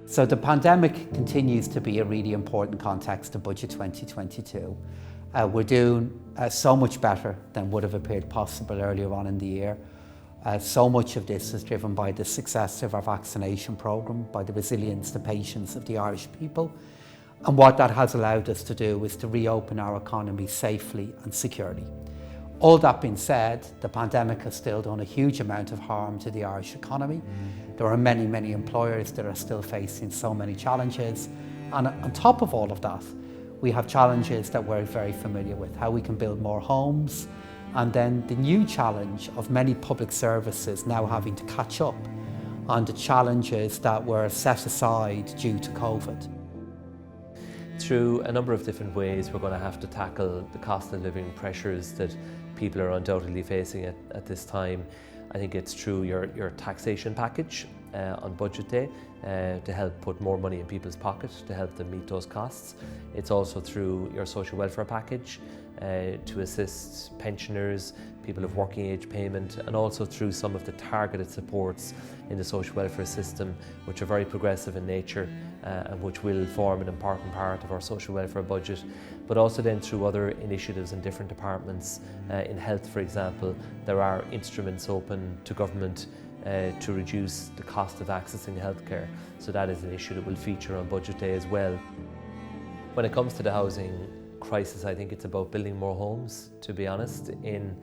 So the pandemic continues to be a really important context to Budget 2022. We're doing so much better than would have appeared possible earlier on in the year. So much of this is driven by the success of our vaccination programme, by the resilience, the patience of the Irish people. And what that has allowed us to do is to reopen our economy safely and securely. All that being said, the pandemic has still done a huge amount of harm to the Irish economy. There are many, many employers that are still facing so many challenges. And on top of all of that, we have challenges that we're very familiar with, how we can build more homes, and then the new challenge of many public services now having to catch up on the challenges that were set aside due to COVID. Through a number of different ways, we're going to have to tackle the cost of living pressures that people are undoubtedly facing at this time. I think it's through your taxation package on budget day to help put more money in people's pockets to help them meet those costs. It's also through your social welfare package to assist pensioners, people of working age payment, and also through some of the targeted supports in the social welfare system, which are very progressive in nature and which will form an important part of our social welfare budget. But also then through other initiatives in different departments. In health, for example, there are instruments open to government to reduce the cost of accessing healthcare. So that is an issue that will feature on budget day as well. When it comes to the housing crisis, I think it's about building more homes, to be honest, in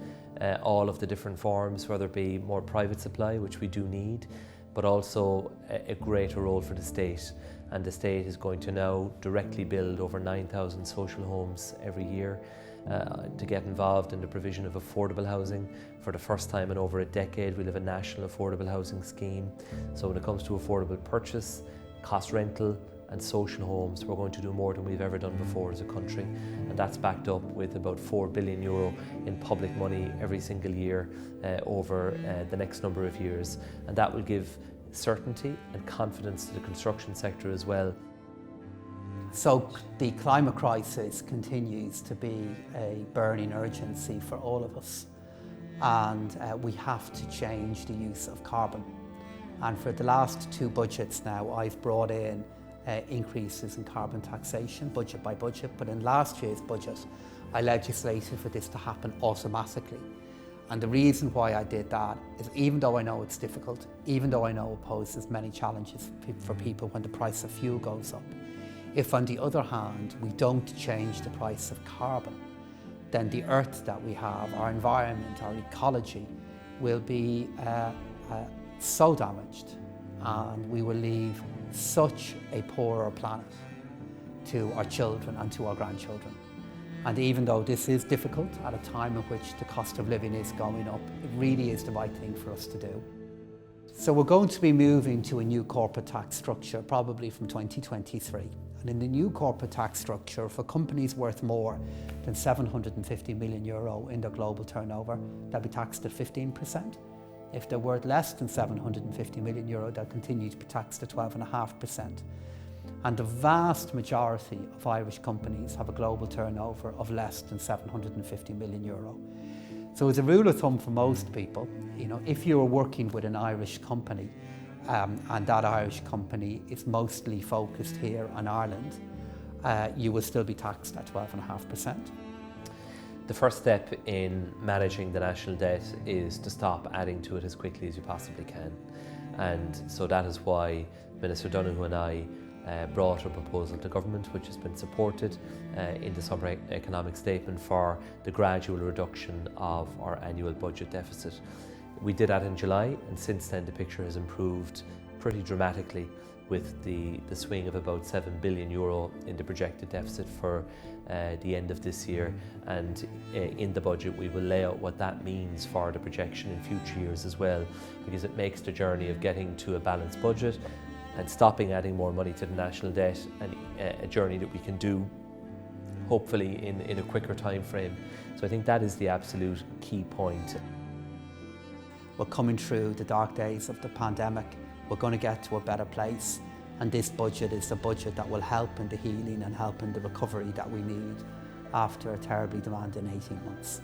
all of the different forms, whether it be more private supply, which we do need, but also a greater role for the state. And the state is going to now directly build over 9,000 social homes every year to get involved in the provision of affordable housing. For the first time in over a decade, we'll have a national affordable housing scheme. So when it comes to affordable purchase, cost rental, and social homes, we're going to do more than we've ever done before as a country, and that's backed up with about €4 billion in public money every single year over the next number of years, and that will give certainty and confidence to the construction sector as well. So the climate crisis continues to be a burning urgency for all of us, and we have to change the use of carbon. And for the last two budgets now, I've brought in increases in carbon taxation, budget by budget, but in last year's budget, I legislated for this to happen automatically. And the reason why I did that is, even though I know it's difficult, even though I know it poses many challenges for people when the price of fuel goes up, if on the other hand, we don't change the price of carbon, then the earth that we have, our environment, our ecology, will be so damaged, and we will leave such a poorer planet to our children and to our grandchildren. And even though this is difficult at a time in which the cost of living is going up, it really is the right thing for us to do. So we're going to be moving to a new corporate tax structure probably from 2023. And in the new corporate tax structure, for companies worth more than €750 million in their global turnover, they'll be taxed at 15%. If they're worth less than €750 million, they'll continue to be taxed at 12.5%. And the vast majority of Irish companies have a global turnover of less than €750 million. So as a rule of thumb for most people, if you're working with an Irish company and that Irish company is mostly focused here on Ireland, you will still be taxed at 12.5%. The first step in managing the national debt is to stop adding to it as quickly as you possibly can. And so that is why Minister Donoghue and I brought a proposal to government, which has been supported in the summer economic statement, for the gradual reduction of our annual budget deficit. We did that in July, and since then the picture has improved pretty dramatically, with the swing of about €7 billion in the projected deficit for the end of this year. And in the budget we will lay out what that means for the projection in future years as well, because it makes the journey of getting to a balanced budget and stopping adding more money to the national debt and a journey that we can do hopefully in a quicker time frame. So I think that is the absolute key point. We're coming through the dark days of the pandemic. We're going to get to a better place, and this budget is a budget that will help in the healing and help in the recovery that we need after a terribly demanding 18 months.